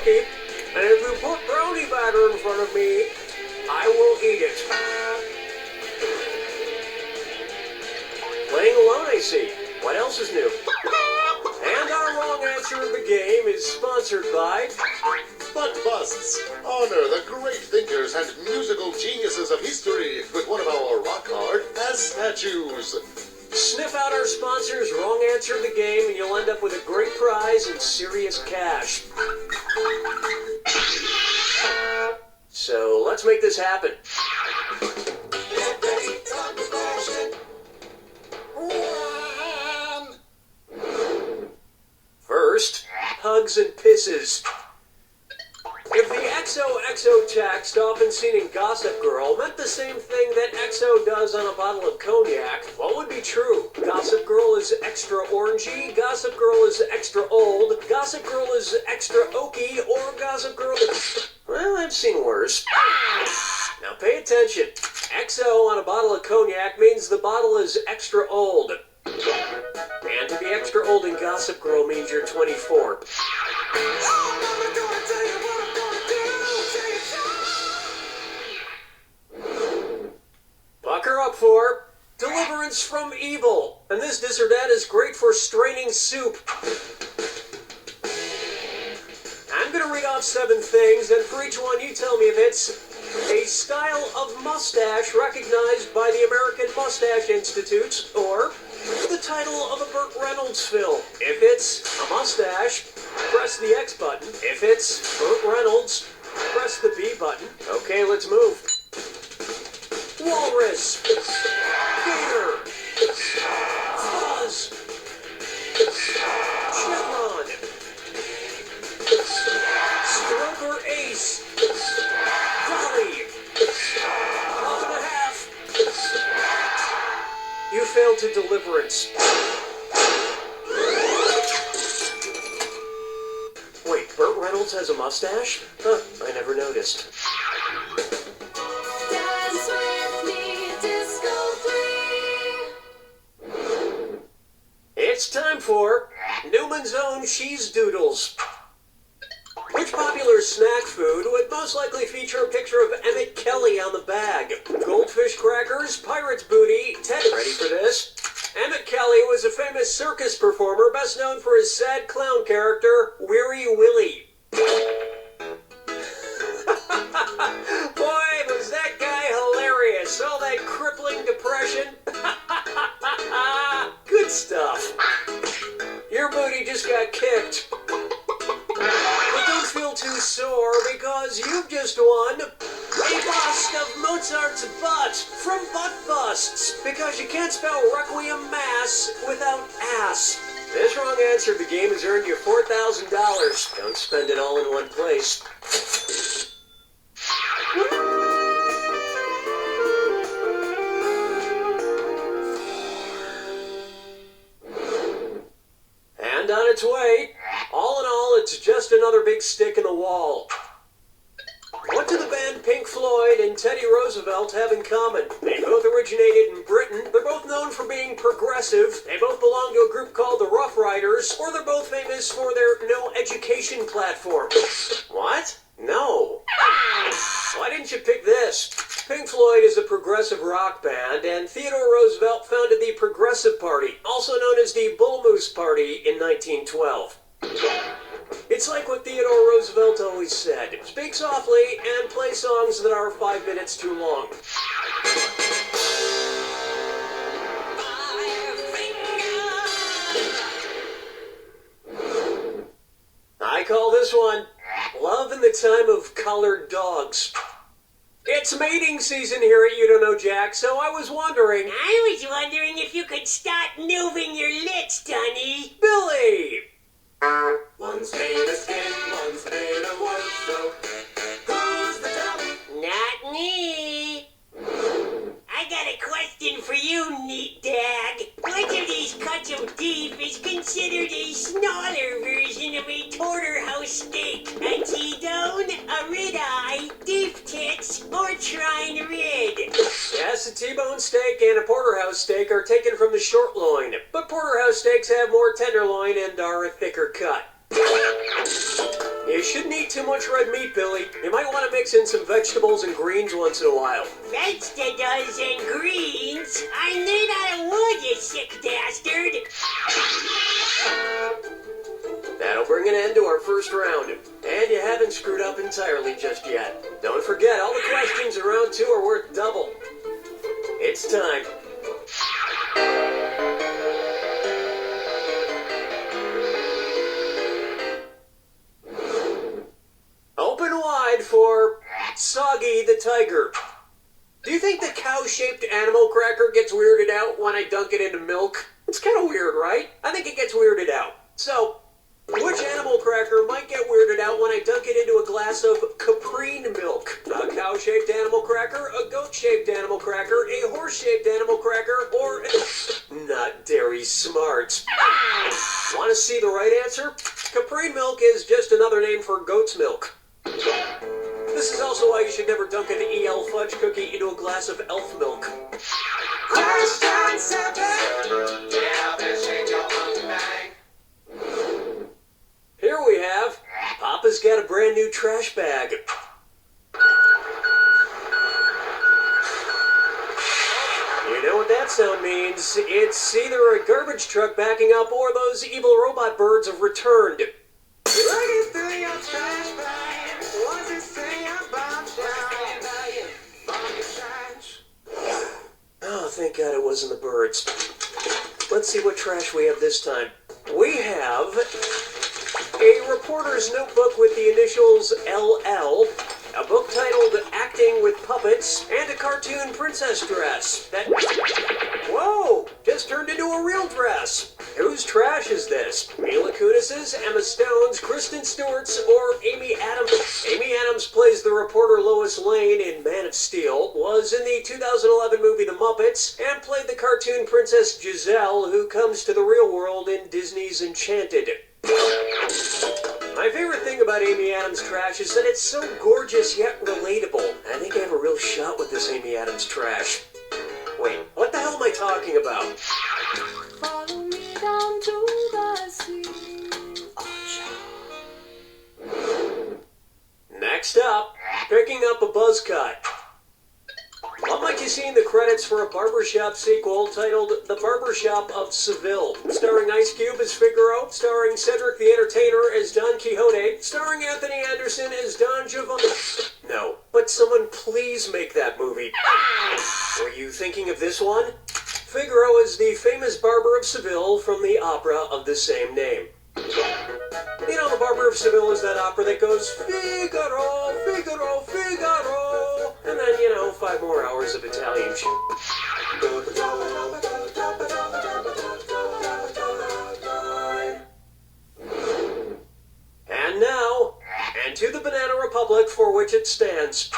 cookie, and if you put brownie batter in front of me, I will eat it. Playing alone, I see. What else is new? And our wrong answer of the game is sponsored by Butt Busts. Honor the great thinkers and musical geniuses of history with one of our rock-hard as statues. Sniff out our sponsor's wrong answer of the game and you'll end up with a great prize and serious cash. So let's make this happen. First, hugs and pisses. If the XOXO text, often seen in Gossip Girl, meant the same thing that XO does on a bottle of cognac, what would be true? Gossip Girl is extra orangey, Gossip Girl is extra old, Gossip Girl is extra oaky, or Gossip Girl... Well, I've seen worse. Now pay attention. XO on a bottle of cognac means the bottle is extra old. And to be extra old in Gossip Girl means you're 24. Bucker up for deliverance from evil. And this this or that is great for straining soup. I'm going to read off 7 things, and for each one you tell me if it's a style of mustache recognized by the American Mustache Institute, or the title of a Burt Reynolds film. If it's a mustache, press the X button. If it's Burt Reynolds, press the B button. Okay, let's move. Walrus, gator, fuzz, chevron, stroker ace, dolly, half and a half. You failed to deliverance. Wait, Burt Reynolds has a mustache? Huh, I never noticed. Dance with me, disco free. It's time for Newman's Own Cheese Doodles. Which popular snack food would most likely feature a picture of Emmett Kelly on the bag? Goldfish crackers, pirate's booty, ready for this? Emmett Kelly was a famous circus performer best known for his sad clown character, Weary Willie. Boy, was that guy hilarious. All that crippling depression. Good stuff. Your booty just got kicked. But don't feel too sore because you've just won a bust of Mozart's butt from Butt Busts, because you can't spell Requiem Mass without ass. This wrong answer to the game has earned you $4,000. Don't spend it all in one place. And on its way. All in all, it's just another big stick in the wall. What do the band Pink Floyd and Teddy Roosevelt have in common? They both originated in Britain, they're both known for being progressive, they both belong to a group called the Rough Riders, or they're both famous for their no education platform. What? No. Why didn't you pick this? Pink Floyd is a progressive rock band, and Theodore Roosevelt founded the Progressive Party, also known as the Bull Moose Party, in 1912. It's like what Theodore Roosevelt always said: speak softly and play songs that are 5 minutes too long. I call this one Love in the Time of Collared Dogs. It's mating season here at You Don't Know Jack, so I was wondering if you could stop moving your lips, Dunny. Billy! One's made of skin, one's made of wood, so who's the dummy? Not me. I got a question for you, neat dag. Which of these cuts of beef is considered a smaller version of a porterhouse steak? A T-bone, a rib-eye, beef tits, or trine rib? Yes, a T-bone steak and a porterhouse steak are taken from the short loin, but porterhouse steaks have more tenderloin and are a thicker cut. You shouldn't eat too much red meat, Billy. You might want to mix in some vegetables and greens once in a while. Vegetables and greens? I need out of wood, you sick bastard! That'll bring an end to our first round. And you haven't screwed up entirely just yet. Don't forget, all the questions in round 2 are worth double. It's time. Open wide for Soggy the Tiger. Do you think the cow-shaped animal cracker gets weirded out when I dunk it into milk? It's kind of weird, right? I think it gets weirded out. So, which animal cracker might get weirded out when I dunk it into a glass of caprine milk? A cow-shaped animal cracker, a goat-shaped animal cracker, a horse-shaped animal cracker, or not dairy smart. Want to see the right answer? Caprine milk is just another name for goat's milk. This is also why you should never dunk an EL fudge cookie into a glass of elf milk. Question 7! Here we have, Papa's got a brand new trash bag. You know what that sound means. It's either a garbage truck backing up or those evil robot birds have returned. Looking through your trash bag, what's it say about Oh, thank God it wasn't the birds. Let's see what trash we have this time. We have a reporter's notebook with the initials LL, a book titled Acting with Puppets, and a cartoon princess dress that, whoa, just turned into a real dress. Whose trash is this? Mila Kunis's, Emma Stone's, Kristen Stewart's, or Amy Adams? Amy Adams plays the reporter Lois Lane in Man of Steel, was in the 2011 movie The Muppets, and played the cartoon princess Giselle, who comes to the real world in Disney's Enchanted. My favorite thing about Amy Adams' trash is that it's so gorgeous yet relatable. I think I have a real shot with this Amy Adams trash. Wait, what the hell am I talking about? Follow me down to the sea. Next up, picking up a buzz cut. What might you see in the credits for a barbershop sequel titled The Barbershop of Seville? Starring Ice Cube as Figaro, starring Cedric the Entertainer as Don Quixote, starring Anthony Anderson as Don Giovanni. No, but someone please make that movie. Were you thinking of this one? Figaro is the famous barber of Seville from the opera of the same name. You know, The Barber of Seville is that opera that goes Figaro, Figaro, Figaro, and then, 5 more hours of Italian shit. And now, and to the Banana Republic for which it stands.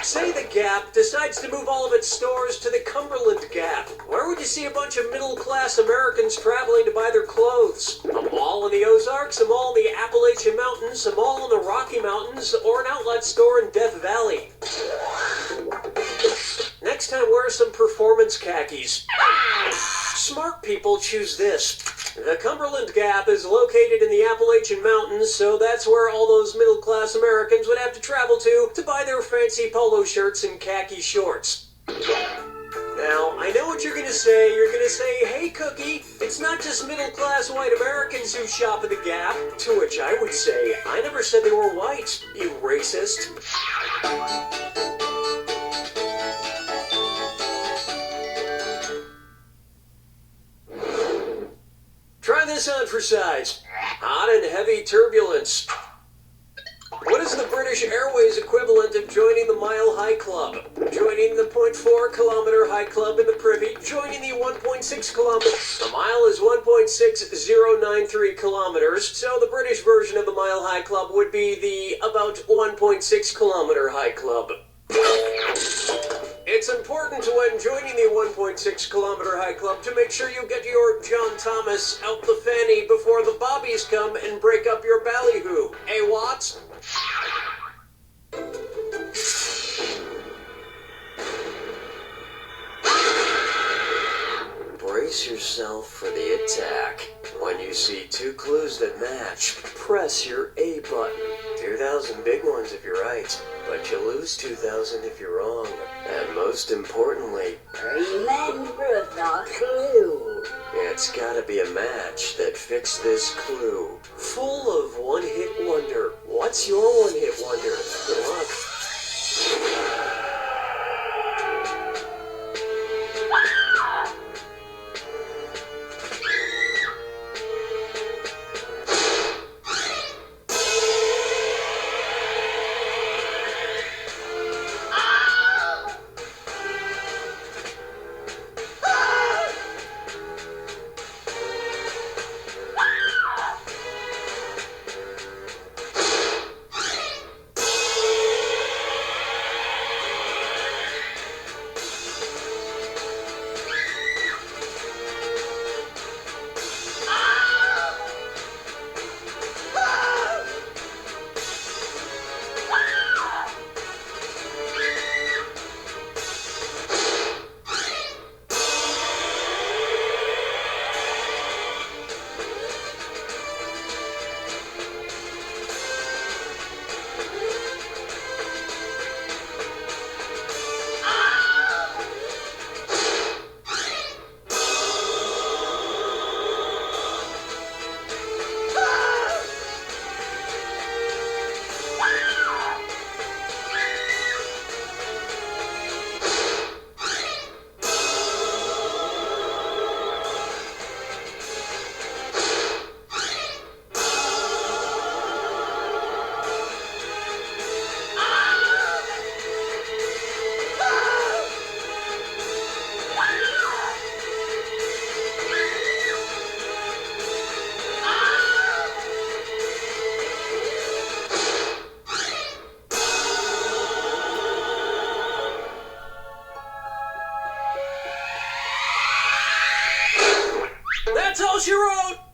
Say the Gap decides to move all of its stores to the Cumberland Gap. Where would you see a bunch of middle-class Americans traveling to buy their clothes? A mall in the Ozarks, a mall in the Appalachian Mountains, a mall in the Rocky Mountains, or an outlet store in Death Valley? Next time, wear some performance khakis. Smart people choose this. The Cumberland Gap is located in the Appalachian Mountains, so that's where all those middle-class Americans would have to travel to buy their fancy polo shirts and khaki shorts. Now, I know what you're going to say. You're going to say, hey, Cookie, it's not just middle-class white Americans who shop at the Gap. To which I would say, I never said they were white, you racist. Try this on for size. Hot and heavy turbulence. What is the British Airways equivalent of joining the Mile High Club? Joining the 0.4 kilometer high club in the Privy? Joining the 1.6 kilometer? A mile is 1.6093 kilometers, so the British version of the Mile High Club would be the about 1.6 kilometer high club. It's important when joining the 1.6 kilometer high club to make sure you get your John Thomas out the fanny before the bobbies come and break up your ballyhoo. Eh, Watts? Brace brace yourself for the attack. When you see two clues that match, press your A button. 2,000 big ones if you're right, but you lose 2,000 if you're wrong. And most importantly, Remember the clue. it's gotta be a match that fits this clue. Full of one-hit wonder. What's your one-hit wonder? Good luck. That's all she wrote!